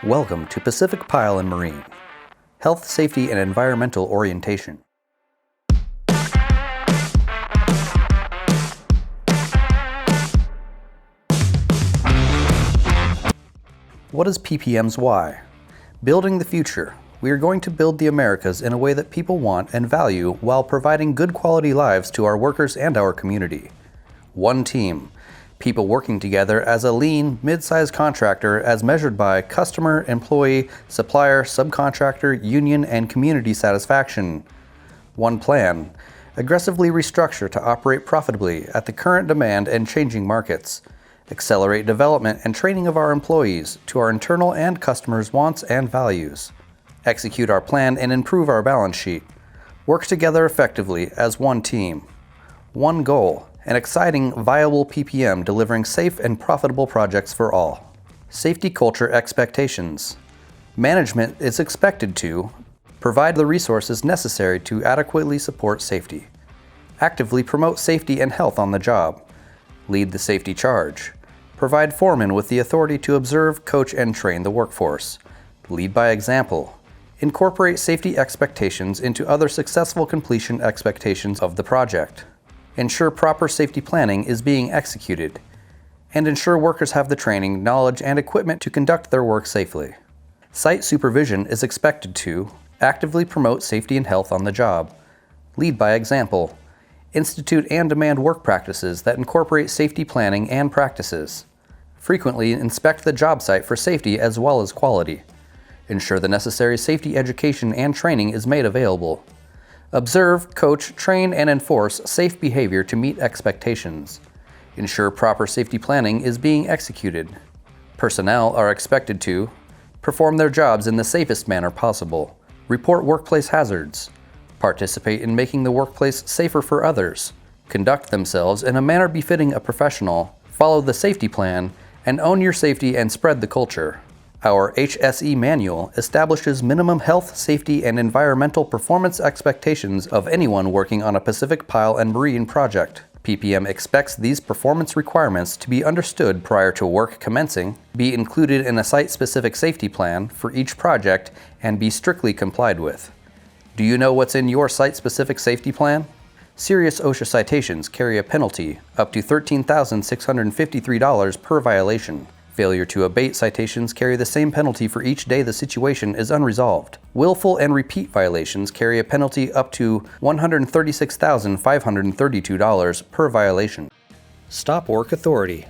Welcome to Pacific Pile and Marine, Health, Safety, and Environmental Orientation. What is PPM's why? Building the future. We are going to build the Americas in a way that people want and value while providing good quality lives to our workers and our community. One team. People working together as a lean, mid-sized contractor as measured by customer, employee, supplier, subcontractor, union, and community satisfaction. One plan. Aggressively restructure to operate profitably at the current demand and changing markets. Accelerate development and training of our employees to our internal and customers' wants and values. Execute our plan and improve our balance sheet. Work together effectively as one team. One goal. An exciting, viable PPM delivering safe and profitable projects for all. Safety culture expectations. Management is expected to provide the resources necessary to adequately support safety. Actively promote safety and health on the job. Lead the safety charge. Provide foremen with the authority to observe, coach, and train the workforce. Lead by example. Incorporate safety expectations into other successful completion expectations of the project. Ensure proper safety planning is being executed, and ensure workers have the training, knowledge, and equipment to conduct their work safely. Site supervision is expected to actively promote safety and health on the job, lead by example, institute and demand work practices that incorporate safety planning and practices, frequently inspect the job site for safety as well as quality, ensure the necessary safety education and training is made available. Observe, coach, train, and enforce safe behavior to meet expectations. Ensure proper safety planning is being executed. Personnel are expected to perform their jobs in the safest manner possible. Report workplace hazards. Participate in making the workplace safer for others. Conduct themselves in a manner befitting a professional. Follow the safety plan, and own your safety and spread the culture. Our HSE manual establishes minimum health, safety, and environmental performance expectations of anyone working on a Pacific Pile and Marine project. PPM expects these performance requirements to be understood prior to work commencing, be included in a site-specific safety plan for each project, and be strictly complied with. Do you know what's in your site-specific safety plan? Serious OSHA citations carry a penalty up to $13,653 per violation. Failure to abate citations carry the same penalty for each day the situation is unresolved. Willful and repeat violations carry a penalty up to $136,532 per violation. Stop work authority.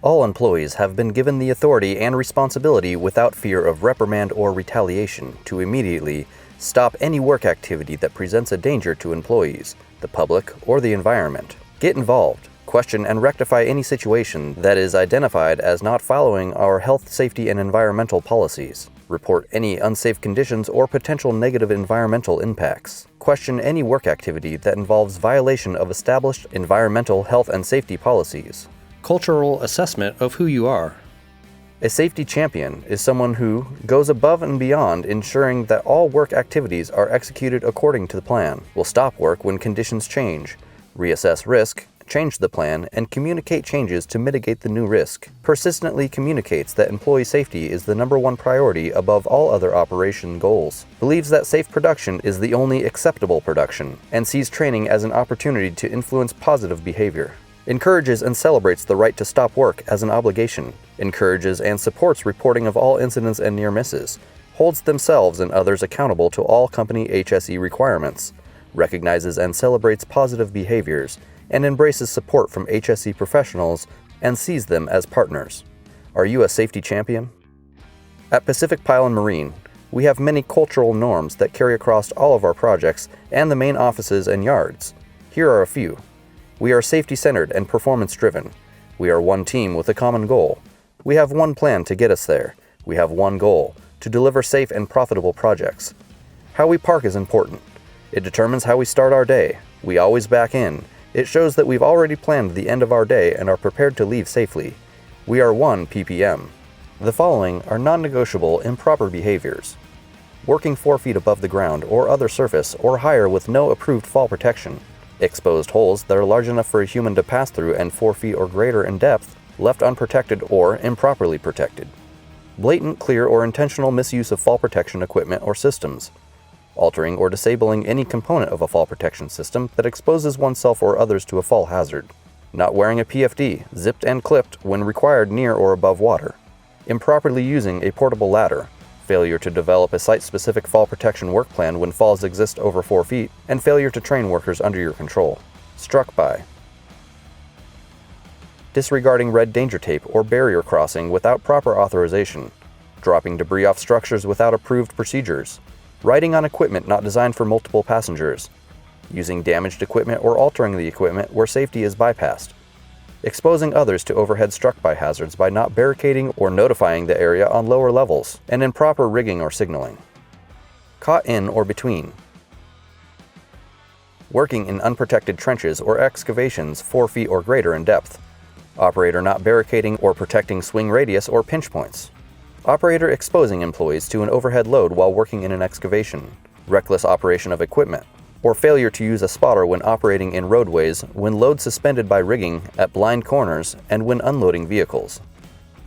All employees have been given the authority and responsibility without fear of reprimand or retaliation to immediately stop any work activity that presents a danger to employees, the public, or the environment. Get involved. Question and rectify any situation that is identified as not following our health, safety, and environmental policies. Report any unsafe conditions or potential negative environmental impacts. Question any work activity that involves violation of established environmental health and safety policies. Cultural assessment of who you are. A safety champion is someone who goes above and beyond ensuring that all work activities are executed according to the plan, will stop work when conditions change, reassess risk, change the plan, and communicate changes to mitigate the new risk. Persistently communicates that employee safety is the number one priority above all other operation goals. Believes that safe production is the only acceptable production, and sees training as an opportunity to influence positive behavior. Encourages and celebrates the right to stop work as an obligation. Encourages and supports reporting of all incidents and near misses. Holds themselves and others accountable to all company HSE requirements. Recognizes and celebrates positive behaviors, and embraces support from HSE professionals and sees them as partners. Are you a safety champion? At Pacific Pile and Marine, we have many cultural norms that carry across all of our projects and the main offices and yards. Here are a few. We are safety-centered and performance-driven. We are one team with a common goal. We have one plan to get us there. We have one goal, to deliver safe and profitable projects. How we park is important. It determines how we start our day. We always back in. It shows that we've already planned the end of our day and are prepared to leave safely. We are one PPM. The following are non-negotiable improper behaviors. Working 4 feet above the ground or other surface or higher with no approved fall protection. Exposed holes that are large enough for a human to pass through and 4 feet or greater in depth, left unprotected or improperly protected. blatant, clear, or intentional misuse of fall protection equipment or systems, altering or disabling any component of a fall protection system that exposes oneself or others to a fall hazard, not wearing a PFD, zipped and clipped when required near or above water, improperly using a portable ladder, failure to develop a site-specific fall protection work plan when falls exist over 4 feet, and failure to train workers under your control. Struck by. Disregarding red danger tape or barrier crossing without proper authorization, dropping debris off structures without approved procedures, riding on equipment not designed for multiple passengers, using damaged equipment or altering the equipment where safety is bypassed, exposing others to overhead struck-by hazards by not barricading or notifying the area on lower levels, and improper rigging or signaling. Caught in or between. Working in unprotected trenches or excavations 4 feet or greater in depth. Operator not barricading or protecting swing radius or pinch points. Operator exposing employees to an overhead load while working in an excavation. Reckless operation of equipment, or failure to use a spotter when operating in roadways, when load suspended by rigging at blind corners, and when unloading vehicles.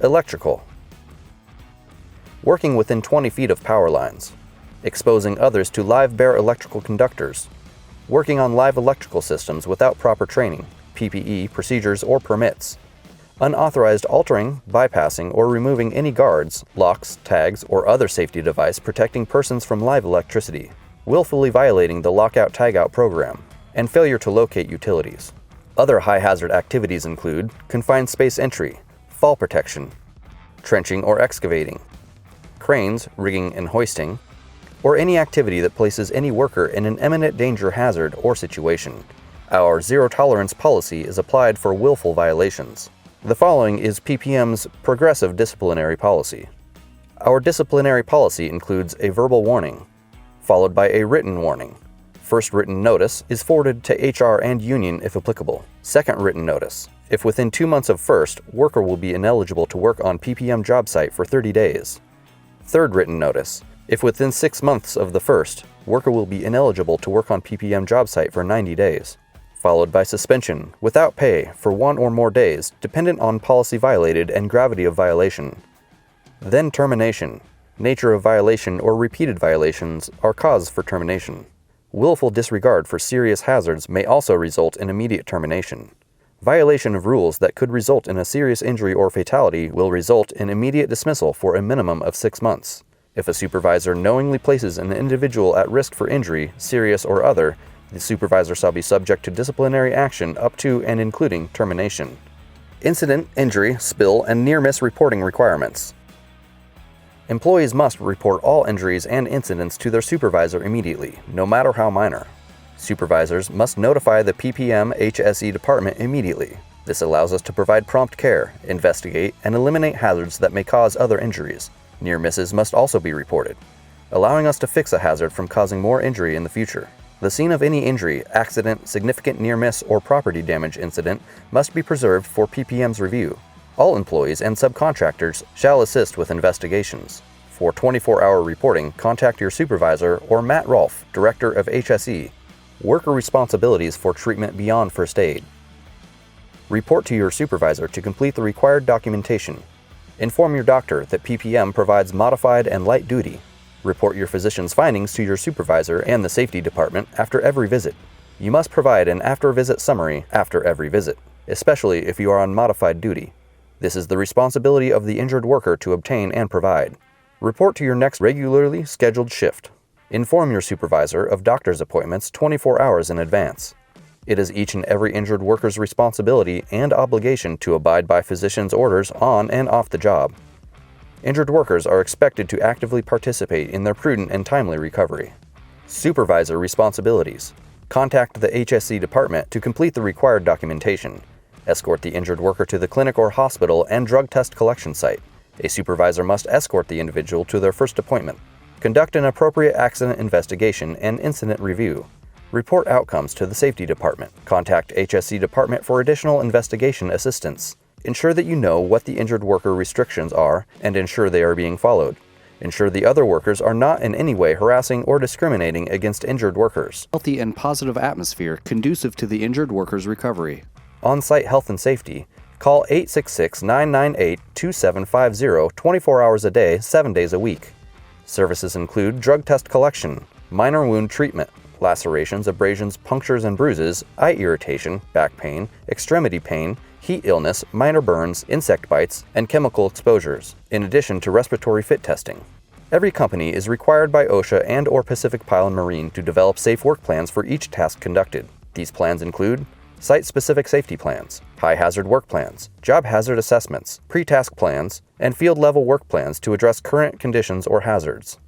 Electrical. Working within 20 feet of power lines. Exposing others to live bare electrical conductors. Working on live electrical systems without proper training, PPE, procedures, or permits. Unauthorized altering, bypassing, or removing any guards, locks, tags, or other safety device protecting persons from live electricity. Willfully violating the lockout-tagout program, and failure to locate utilities. Other high-hazard activities include confined space entry, fall protection, trenching or excavating, cranes, rigging and hoisting, or any activity that places any worker in an imminent danger hazard or situation. Our zero-tolerance policy is applied for willful violations. The following is PPM's progressive disciplinary policy. Our disciplinary policy includes a verbal warning, followed by a written warning. First written notice is forwarded to HR and union if applicable. Second written notice. If within 2 months of first, worker will be ineligible to work on PPM job site for 30 days. Third written notice. If within 6 months of the first, worker will be ineligible to work on PPM job site for 90 days. Followed by suspension, without pay, for 1 or more days, dependent on policy violated and gravity of violation. Then termination. Nature of violation or repeated violations are cause for termination. Willful disregard for serious hazards may also result in immediate termination. Violation of rules that could result in a serious injury or fatality will result in immediate dismissal for a minimum of 6 months. If a supervisor knowingly places an individual at risk for injury, serious or other, the supervisor shall be subject to disciplinary action up to and including termination. Incident, injury, spill, and near-miss reporting requirements. Employees must report all injuries and incidents to their supervisor immediately, no matter how minor. Supervisors must notify the PPM HSE department immediately. This allows us to provide prompt care, investigate, and eliminate hazards that may cause other injuries. Near misses must also be reported, allowing us to fix a hazard from causing more injury in the future. The scene of any injury, accident, significant near miss, or property damage incident must be preserved for PPM's review. All employees and subcontractors shall assist with investigations. For 24-hour reporting, contact your supervisor or Matt Rolfe, Director of HSE. Worker responsibilities for treatment beyond first aid. Report to your supervisor to complete the required documentation. Inform your doctor that PPM provides modified and light duty. Report your physician's findings to your supervisor and the safety department after every visit. You must provide an after-visit summary after every visit, especially if you are on modified duty. This is the responsibility of the injured worker to obtain and provide. Report to your next regularly scheduled shift. Inform your supervisor of doctor's appointments 24 hours in advance. It is each and every injured worker's responsibility and obligation to abide by physician's orders on and off the job. Injured workers are expected to actively participate in their prudent and timely recovery. Supervisor responsibilities. Contact the HSE department to complete the required documentation. Escort the injured worker to the clinic or hospital and drug test collection site. A supervisor must escort the individual to their first appointment. Conduct an appropriate accident investigation and incident review. Report outcomes to the safety department. Contact HSE department for additional investigation assistance. Ensure that you know what the injured worker restrictions are and ensure they are being followed. Ensure the other workers are not in any way harassing or discriminating against injured workers. Healthy and positive atmosphere conducive to the injured worker's recovery. On-site health and safety. Call 866-998-2750 24 hours a day, 7 days a week. Services include drug test collection, minor wound treatment, lacerations, abrasions, punctures and bruises, eye irritation, back pain, extremity pain, heat illness, minor burns, insect bites, and chemical exposures, in addition to respiratory fit testing. Every company is required by OSHA and/or Pacific Pile & Marine to develop safe work plans for each task conducted. These plans include site-specific safety plans, high-hazard work plans, job hazard assessments, pre-task plans, and field-level work plans to address current conditions or hazards.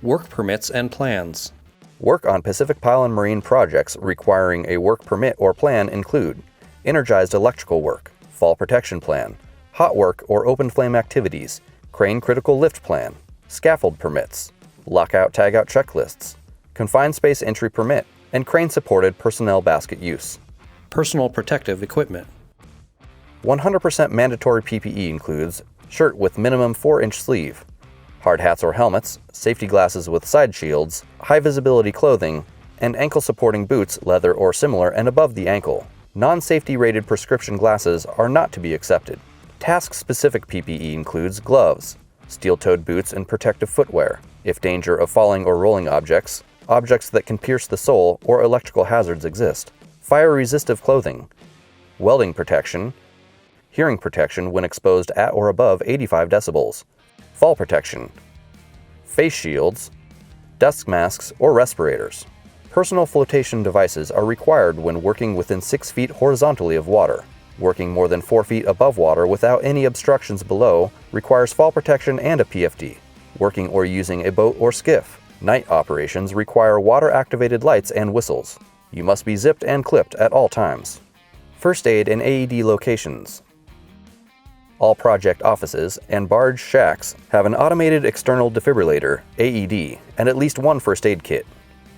Work permits and plans. Work on Pacific Pile & Marine projects requiring a work permit or plan include energized electrical work, fall protection plan, hot work or open flame activities, crane critical lift plan, scaffold permits, lockout-tagout checklists, confined space entry permit, and crane-supported personnel basket use. Personal protective equipment. 100% mandatory PPE includes shirt with minimum 4-inch sleeve, hard hats or helmets, safety glasses with side shields, high-visibility clothing, and ankle-supporting boots, leather or similar, and above the ankle. Non-safety rated prescription glasses are not to be accepted. Task-specific PPE includes gloves, steel-toed boots, and protective footwear. If danger of falling or rolling objects that can pierce the sole, or electrical hazards exist. Fire-resistive clothing, welding protection, hearing protection when exposed at or above 85 decibels, fall protection, face shields, dust masks, or respirators. Personal flotation devices are required when working within 6 feet horizontally of water. Working more than 4 feet above water without any obstructions below requires fall protection and a PFD. Working or using a boat or skiff. Night operations require water-activated lights and whistles. You must be zipped and clipped at all times. First aid and AED locations. All project offices and barge shacks have an automated external defibrillator, AED, and at least one first aid kit.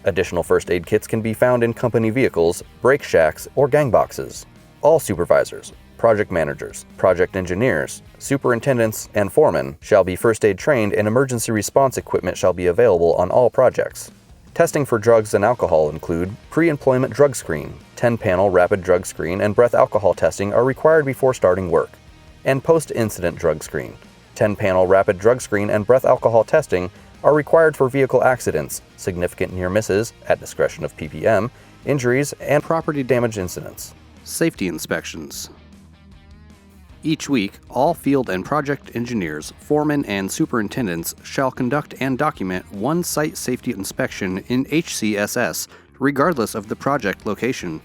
Additional first aid kits can be found in company vehicles, brake shacks, or gang boxes. All supervisors, project managers, project engineers, superintendents, and foremen shall be first aid trained, and emergency response equipment shall be available on all projects. Testing for drugs and alcohol include pre-employment drug screen, 10-panel rapid drug screen, and breath alcohol testing are required before starting work, and post-incident drug screen. 10-panel rapid drug screen and breath alcohol testing are required for vehicle accidents, significant near misses, at discretion of PPM, injuries, and property damage incidents. Safety inspections. Each week, all field and project engineers, foremen, and superintendents shall conduct and document one site safety inspection in HCSS, regardless of the project location.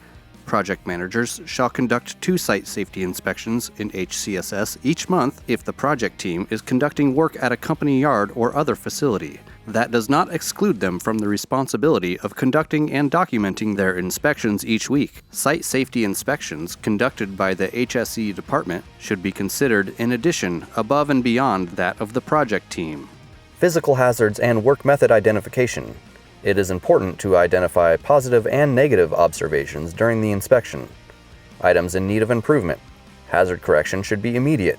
Project managers shall conduct 2 site safety inspections in HCSS each month if the project team is conducting work at a company yard or other facility. That does not exclude them from the responsibility of conducting and documenting their inspections each week. Site safety inspections conducted by the HSE department should be considered in addition, above and beyond that of the project team. Physical hazards and work method identification. It is important to identify positive and negative observations during the inspection. Items in need of improvement. Hazard correction should be immediate.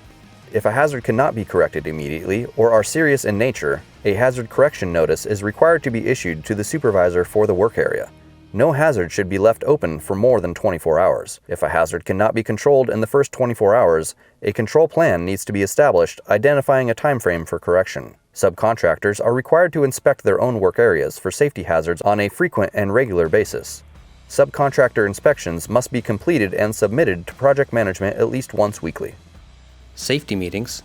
If a hazard cannot be corrected immediately or are serious in nature, a hazard correction notice is required to be issued to the supervisor for the work area. No hazard should be left open for more than 24 hours. If a hazard cannot be controlled in the first 24 hours, a control plan needs to be established identifying a time frame for correction. Subcontractors are required to inspect their own work areas for safety hazards on a frequent and regular basis. Subcontractor inspections must be completed and submitted to project management at least once weekly. Safety meetings.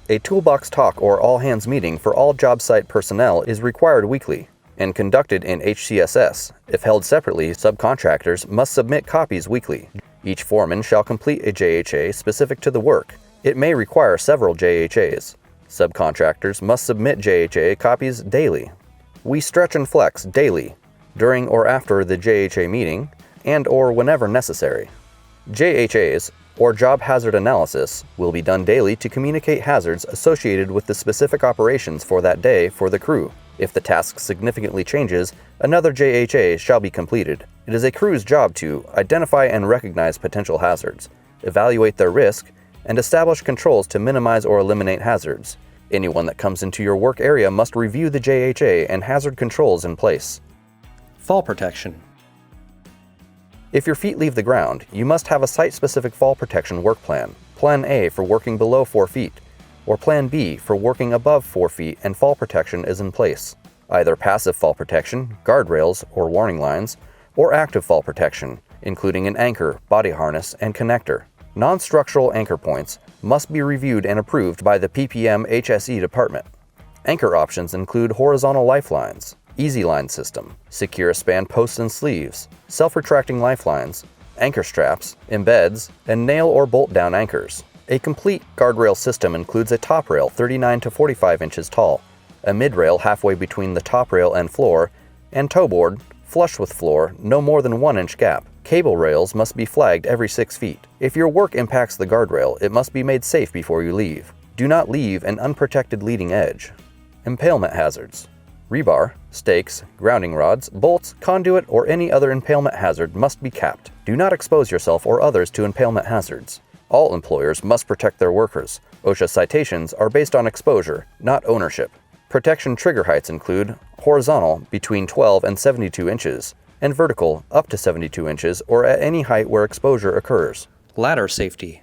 A toolbox talk or all-hands meeting for all job site personnel is required weekly and conducted in HCSS. If held separately, subcontractors must submit copies weekly. Each foreman shall complete a JHA specific to the work. It may require several JHAs. Subcontractors must submit JHA copies daily. We stretch and flex daily, during or after the JHA meeting, and/or whenever necessary. JHAs, or job hazard analysis, will be done daily to communicate hazards associated with the specific operations for that day for the crew. If the task significantly changes, another JHA shall be completed. It is a crew's job to identify and recognize potential hazards, evaluate their risk, and establish controls to minimize or eliminate hazards. Anyone that comes into your work area must review the JHA and hazard controls in place. Fall protection. If your feet leave the ground, you must have a site-specific fall protection work plan. Plan A for working below 4 feet, or Plan B for working above 4 feet and fall protection is in place. Either passive fall protection, guardrails or warning lines, or active fall protection, including an anchor, body harness, and connector. Non-structural anchor points must be reviewed and approved by the PPM HSE department. Anchor options include horizontal lifelines, easy line system, secure span posts and sleeves, self-retracting lifelines, anchor straps, embeds, and nail or bolt down anchors. A complete guardrail system includes a top rail 39 to 45 inches tall, a mid-rail halfway between the top rail and floor, and toe board, flush with floor, no more than 1 inch gap. Cable rails must be flagged every 6 feet. If your work impacts the guardrail, it must be made safe before you leave. Do not leave an unprotected leading edge. Impalement hazards. Rebar, stakes, grounding rods, bolts, conduit, or any other impalement hazard must be capped. Do not expose yourself or others to impalement hazards. All employers must protect their workers. OSHA citations are based on exposure, not ownership. Protection trigger heights include horizontal between 12 and 72 inches, and vertical up to 72 inches or at any height where exposure occurs. Ladder safety.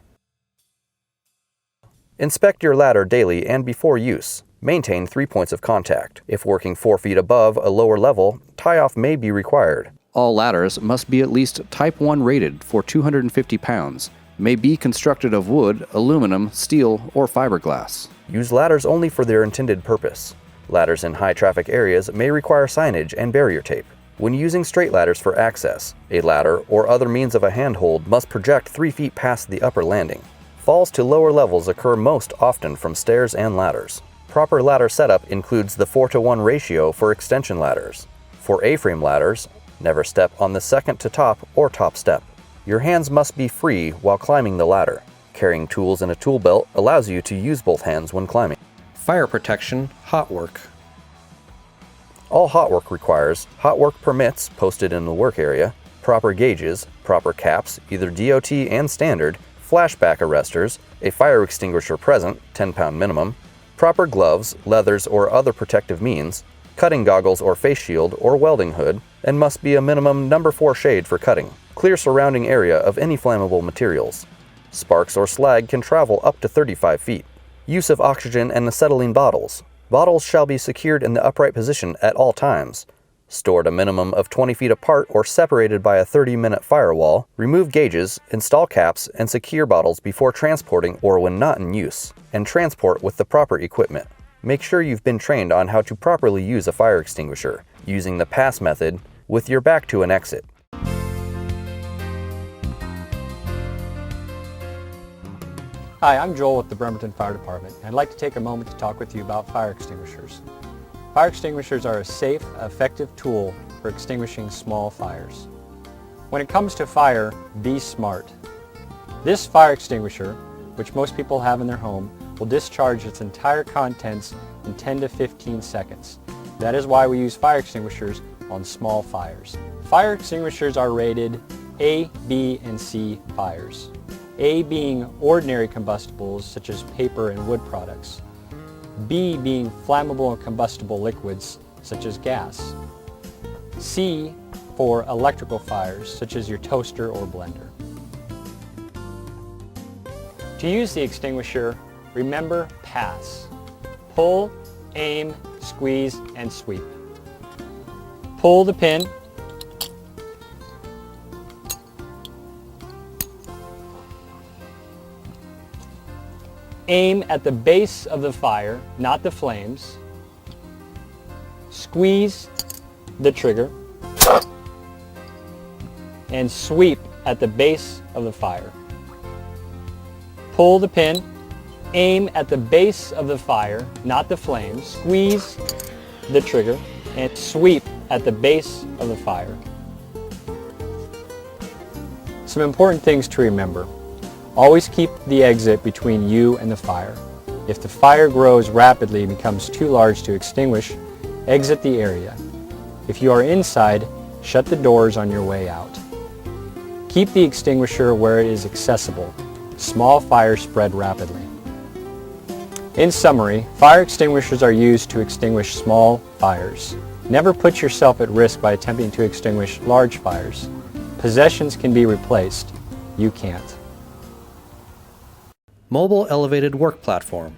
Inspect your ladder daily and before use. Maintain 3 points of contact. If working 4 feet above a lower level, tie-off may be required. All ladders must be at least Type 1 rated for 250 pounds, may be constructed of wood, aluminum, steel, or fiberglass. Use ladders only for their intended purpose. Ladders in high-traffic areas may require signage and barrier tape. When using straight ladders for access, a ladder or other means of a handhold must project 3 feet past the upper landing. Falls to lower levels occur most often from stairs and ladders. Proper ladder setup includes the 4-to-1 ratio for extension ladders. For A-frame ladders, never step on the second to top or top step. Your hands must be free while climbing the ladder. Carrying tools in a tool belt allows you to use both hands when climbing. Fire protection, hot work. All hot work requires hot work permits posted in the work area, proper gauges, proper caps, either DOT and standard, flashback arresters, a fire extinguisher present, 10-pound minimum, proper gloves, leathers, or other protective means, cutting goggles or face shield or welding hood, and must be a minimum number 4 shade for cutting. Clear surrounding area of any flammable materials. Sparks or slag can travel up to 35 feet. Use of oxygen and acetylene bottles. Bottles shall be secured in the upright position at all times. Stored a minimum of 20 feet apart or separated by a 30-minute firewall. Remove gauges, install caps, and secure bottles before transporting or when not in use, and transport with the proper equipment. Make sure you've been trained on how to properly use a fire extinguisher, using the pass method with your back to an exit. Hi, I'm Joel with the Bremerton Fire Department, and I'd like to take a moment to talk with you about fire extinguishers. Fire extinguishers are a safe, effective tool for extinguishing small fires. When it comes to fire, be smart. This fire extinguisher, which most people have in their home, will discharge its entire contents in 10 to 15 seconds. That is why we use fire extinguishers on small fires. Fire extinguishers are rated A, B, and C fires. A being ordinary combustibles such as paper and wood products. B being flammable and combustible liquids such as gas. C for electrical fires such as your toaster or blender. To use the extinguisher, remember pass. Pull, aim, squeeze, and sweep. Pull the pin. Aim at the base of the fire, not the flames. Squeeze the trigger. And sweep at the base of the fire. Pull the pin. Aim at the base of the fire, not the flames. Squeeze the trigger and sweep at the base of the fire. Some important things to remember. Always keep the exit between you and the fire. If the fire grows rapidly and becomes too large to extinguish, exit the area. If you are inside, shut the doors on your way out. Keep the extinguisher where it is accessible. Small fires spread rapidly. In summary, fire extinguishers are used to extinguish small fires. Never put yourself at risk by attempting to extinguish large fires. Possessions can be replaced. You can't. Mobile elevated work platform.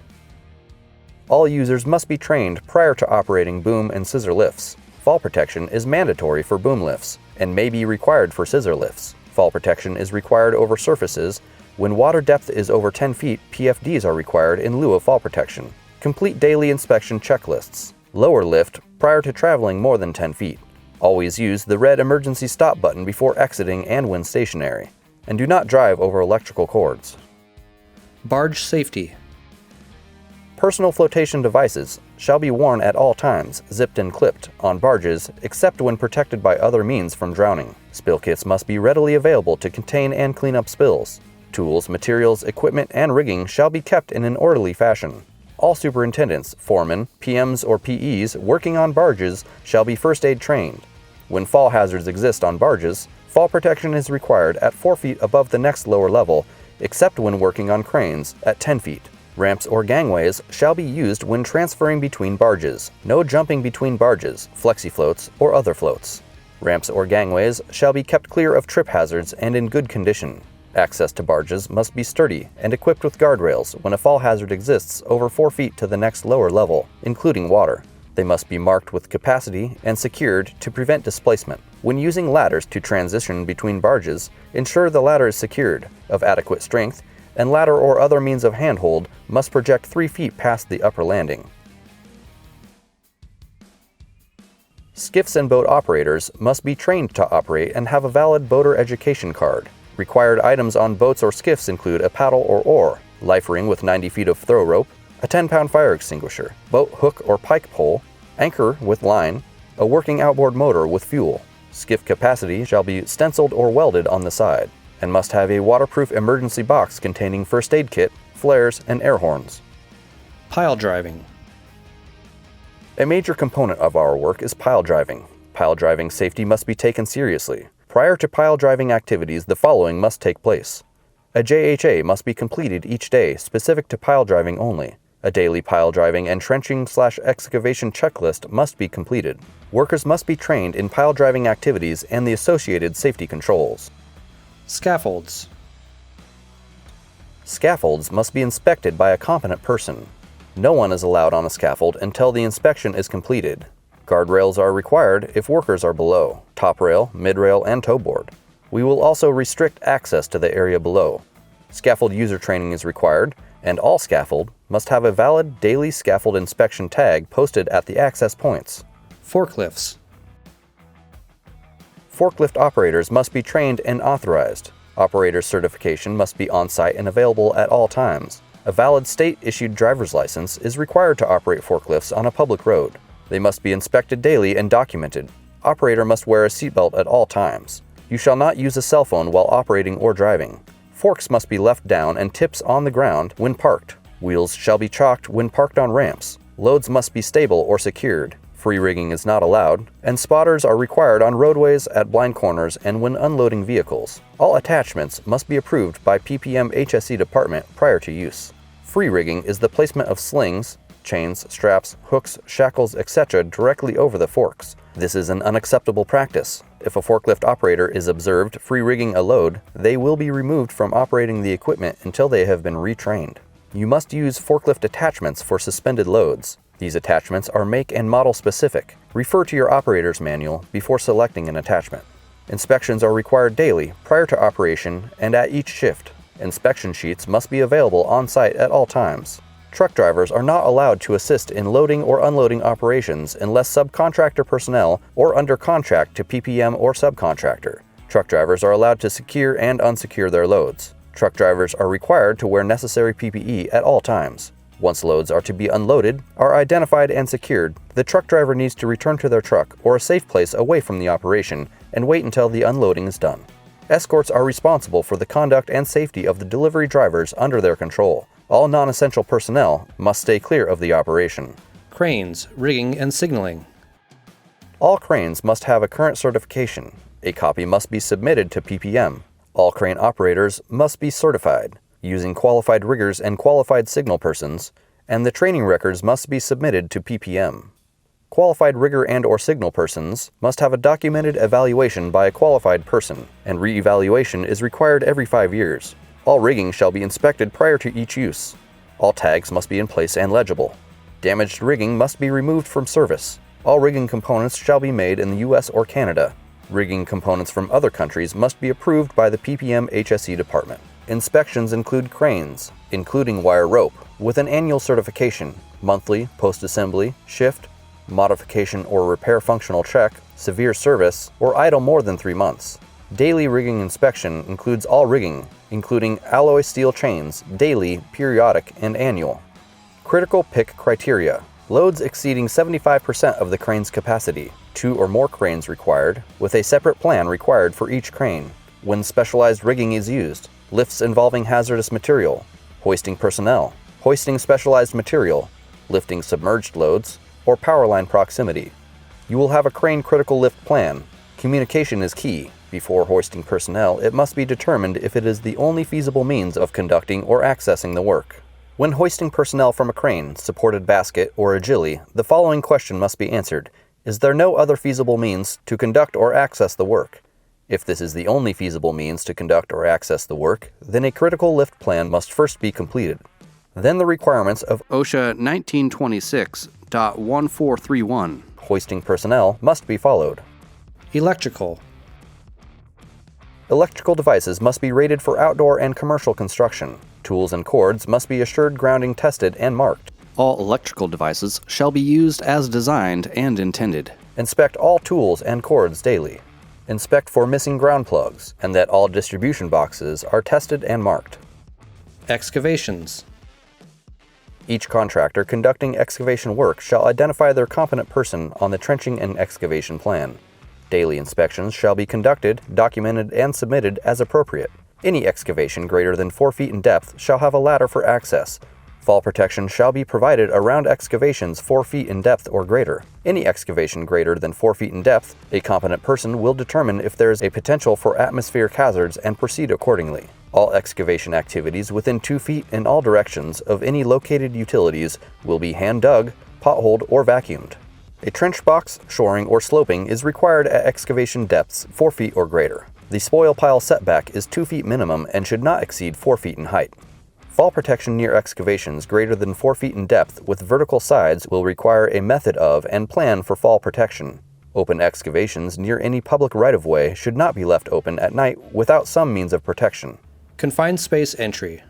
All users must be trained prior to operating boom and scissor lifts. Fall protection is mandatory for boom lifts and may be required for scissor lifts. Fall protection is required over surfaces. When water depth is over 10 feet, PFDs are required in lieu of fall protection. Complete daily inspection checklists. Lower lift prior to traveling more than 10 feet. Always use the red emergency stop button before exiting and when stationary. And do not drive over electrical cords. Barge safety. Personal flotation devices shall be worn at all times, zipped and clipped, on barges, except when protected by other means from drowning. Spill kits must be readily available to contain and clean up spills. Tools, materials, equipment, and rigging shall be kept in an orderly fashion. All superintendents, foremen, PMs, or PEs working on barges shall be first aid trained. When fall hazards exist on barges, fall protection is required at 4 feet above the next lower level, except when working on cranes at 10 feet. Ramps or gangways shall be used when transferring between barges. No jumping between barges, flexi floats, or other floats. Ramps or gangways shall be kept clear of trip hazards and in good condition. Access to barges must be sturdy and equipped with guardrails when a fall hazard exists over 4 feet to the next lower level, including water. They must be marked with capacity and secured to prevent displacement. When using ladders to transition between barges, ensure the ladder is secured, of adequate strength, and ladder or other means of handhold must project 3 feet past the upper landing. Skiffs and boat operators must be trained to operate and have a valid boater education card. Required items on boats or skiffs include a paddle or oar, life ring with 90 feet of throw rope, a 10-pound fire extinguisher, boat hook or pike pole, anchor with line, a working outboard motor with fuel. Skiff capacity shall be stenciled or welded on the side, and must have a waterproof emergency box containing first aid kit, flares, and air horns. Pile driving. A major component of our work is pile driving. Pile driving safety must be taken seriously. Prior to pile driving activities, the following must take place. A JHA must be completed each day specific to pile driving only. A daily pile driving and trenching/excavation checklist must be completed. Workers must be trained in pile driving activities and the associated safety controls. Scaffolds. Scaffolds must be inspected by a competent person. No one is allowed on a scaffold until the inspection is completed. Guardrails are required if workers are below, top rail, mid rail, and toe board. We will also restrict access to the area below. Scaffold user training is required, and all scaffold must have a valid daily scaffold inspection tag posted at the access points. Forklifts. Forklift operators must be trained and authorized. Operator certification must be on-site and available at all times. A valid state-issued driver's license is required to operate forklifts on a public road. They must be inspected daily and documented. Operator must wear a seatbelt at all times. You shall not use a cell phone while operating or driving. Forks must be left down and tips on the ground when parked. Wheels shall be chalked when parked on ramps. Loads must be stable or secured. Free rigging is not allowed, and spotters are required on roadways, at blind corners, and when unloading vehicles. All attachments must be approved by PPM HSE department prior to use. Free rigging is the placement of slings, chains, straps, hooks, shackles, etc. directly over the forks. This is an unacceptable practice. If a forklift operator is observed free rigging a load, they will be removed from operating the equipment until they have been retrained. You must use forklift attachments for suspended loads. These attachments are make and model specific. Refer to your operator's manual before selecting an attachment. Inspections are required daily, prior to operation, and at each shift. Inspection sheets must be available on-site at all times. Truck drivers are not allowed to assist in loading or unloading operations unless subcontractor personnel or under contract to PPM or subcontractor. Truck drivers are allowed to secure and unsecure their loads. Truck drivers are required to wear necessary PPE at all times. Once loads are to be unloaded, are identified and secured, the truck driver needs to return to their truck or a safe place away from the operation and wait until the unloading is done. Escorts are responsible for the conduct and safety of the delivery drivers under their control. All non-essential personnel must stay clear of the operation. Cranes, rigging, and signaling. All cranes must have a current certification. A copy must be submitted to PPM. All crane operators must be certified, using qualified riggers and qualified signal persons, and the training records must be submitted to PPM. Qualified rigger and/or signal persons must have a documented evaluation by a qualified person, and re-evaluation is required every 5 years. All rigging shall be inspected prior to each use. All tags must be in place and legible. Damaged rigging must be removed from service. All rigging components shall be made in the U.S. or Canada. Rigging components from other countries must be approved by the PPM HSE department. Inspections include cranes, including wire rope, with an annual certification, monthly, post-assembly, shift, modification or repair functional check, severe service, or idle more than 3 months. Daily rigging inspection includes all rigging, including alloy steel chains, daily, periodic, and annual. Critical pick criteria. Loads exceeding 75% of the crane's capacity. 2 or more cranes required, with a separate plan required for each crane. When specialized rigging is used. Lifts involving hazardous material. Hoisting personnel. Hoisting specialized material. Lifting submerged loads, or power line proximity. You will have a crane critical lift plan. Communication is key. Before hoisting personnel, it must be determined if it is the only feasible means of conducting or accessing the work. When hoisting personnel from a crane, supported basket, or agili, the following question must be answered. Is there no other feasible means to conduct or access the work? If this is the only feasible means to conduct or access the work, then a critical lift plan must first be completed. Then the requirements of OSHA 1926.1431 hoisting personnel must be followed. Electrical. Electrical devices must be rated for outdoor and commercial construction. Tools and cords must be assured grounding tested and marked. All electrical devices shall be used as designed and intended. Inspect all tools and cords daily. Inspect for missing ground plugs, and that all distribution boxes are tested and marked. Excavations. Each contractor conducting excavation work shall identify their competent person on the trenching and excavation plan. Daily inspections shall be conducted, documented, and submitted as appropriate. Any excavation greater than 4 feet in depth shall have a ladder for access. Fall protection shall be provided around excavations 4 feet in depth or greater. Any excavation greater than 4 feet in depth, a competent person will determine if there is a potential for atmospheric hazards and proceed accordingly. All excavation activities within 2 feet in all directions of any located utilities will be hand-dug, potholed, or vacuumed. A trench box, shoring, or sloping is required at excavation depths 4 feet or greater. The spoil pile setback is 2 feet minimum and should not exceed 4 feet in height. Fall protection near excavations greater than 4 feet in depth with vertical sides will require a method of and plan for fall protection. Open excavations near any public right-of-way should not be left open at night without some means of protection. Confined space entry.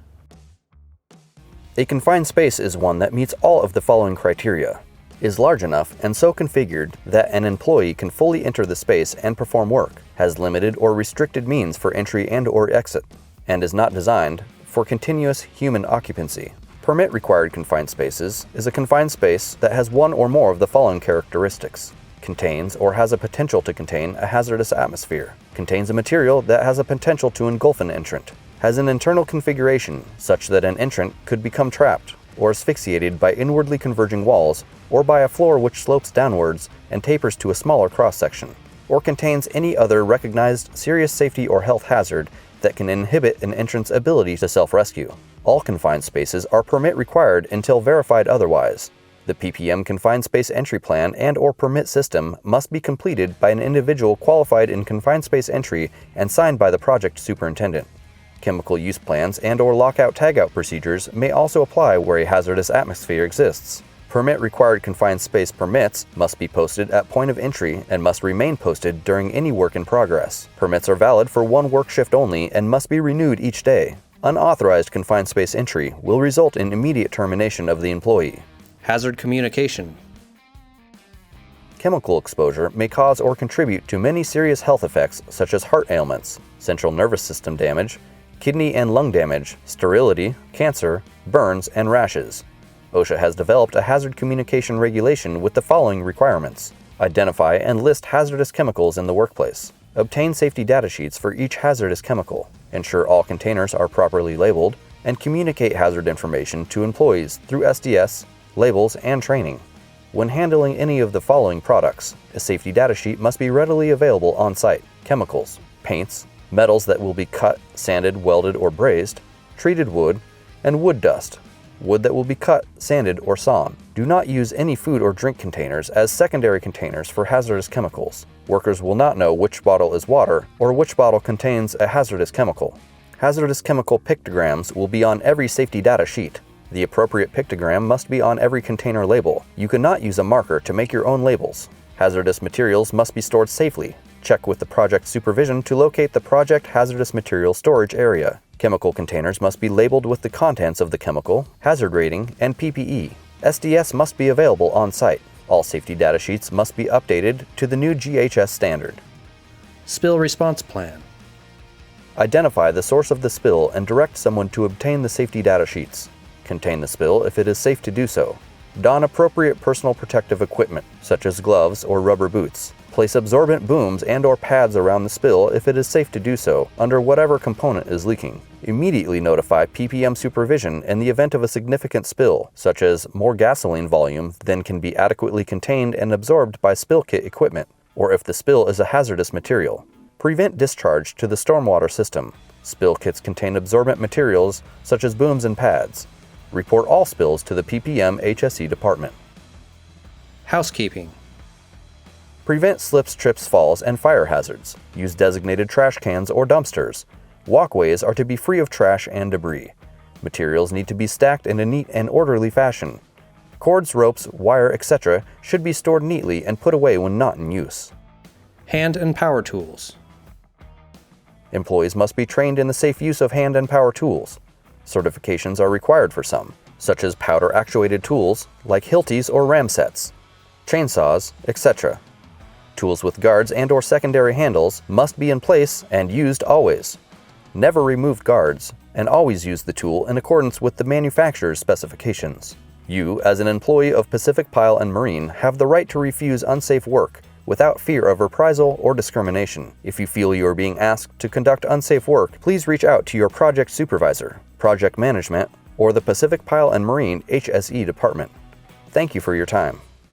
A confined space is one that meets all of the following criteria, is large enough and so configured that an employee can fully enter the space and perform work, has limited or restricted means for entry and/or exit, and is not designed for continuous human occupancy. Permit required confined spaces is a confined space that has one or more of the following characteristics. Contains or has a potential to contain a hazardous atmosphere. Contains a material that has a potential to engulf an entrant. Has an internal configuration such that an entrant could become trapped or asphyxiated by inwardly converging walls or by a floor which slopes downwards and tapers to a smaller cross-section. Or contains any other recognized serious safety or health hazard that can inhibit an entrant's ability to self-rescue. All confined spaces are permit required until verified otherwise. The PPM confined space entry plan and/or permit system must be completed by an individual qualified in confined space entry and signed by the project superintendent. Chemical use plans and/or lockout-tagout procedures may also apply where a hazardous atmosphere exists. Permit required confined space permits must be posted at point of entry and must remain posted during any work in progress. Permits are valid for one work shift only and must be renewed each day. Unauthorized confined space entry will result in immediate termination of the employee. Hazard communication. Chemical exposure may cause or contribute to many serious health effects such as heart ailments, central nervous system damage, kidney and lung damage, sterility, cancer, burns, and rashes. OSHA has developed a hazard communication regulation with the following requirements. Identify and list hazardous chemicals in the workplace. Obtain safety data sheets for each hazardous chemical. Ensure all containers are properly labeled, and communicate hazard information to employees through SDS, labels, and training. When handling any of the following products, a safety data sheet must be readily available on site. Chemicals, paints, metals that will be cut, sanded, welded, or brazed, treated wood, and wood dust. wood that will be cut, sanded, or sawn. Do not use any food or drink containers as secondary containers for hazardous chemicals. Workers will not know which bottle is water or which bottle contains a hazardous chemical. Hazardous chemical pictograms will be on every safety data sheet. The appropriate pictogram must be on every container label. You cannot use a marker to make your own labels. Hazardous materials must be stored safely. Check with the project supervision to locate the project hazardous material storage area. Chemical containers must be labeled with the contents of the chemical, hazard rating, and PPE. SDS must be available on site. All safety data sheets must be updated to the new GHS standard. Spill response plan. Identify the source of the spill and direct someone to obtain the safety data sheets. Contain the spill if it is safe to do so. Don appropriate personal protective equipment, such as gloves or rubber boots. Place absorbent booms and/or pads around the spill if it is safe to do so, under whatever component is leaking. Immediately notify PPM supervision in the event of a significant spill, such as more gasoline volume than can be adequately contained and absorbed by spill kit equipment, or if the spill is a hazardous material. Prevent discharge to the stormwater system. Spill kits contain absorbent materials such as booms and pads. Report all spills to the PPM HSE department. Housekeeping. Prevent slips, trips, falls, and fire hazards. Use designated trash cans or dumpsters. Walkways are to be free of trash and debris. Materials need to be stacked in a neat and orderly fashion. Cords, ropes, wire, etc. should be stored neatly and put away when not in use. Hand and power tools. Employees must be trained in the safe use of hand and power tools. Certifications are required for some, such as powder-actuated tools like Hiltis or ram sets, chainsaws, etc. Tools with guards and/or secondary handles must be in place and used always. Never remove guards, and always use the tool in accordance with the manufacturer's specifications. You, as an employee of Pacific Pile and Marine, have the right to refuse unsafe work without fear of reprisal or discrimination. If you feel you are being asked to conduct unsafe work, please reach out to your project supervisor, project management, or the Pacific Pile and Marine HSE department. Thank you for your time.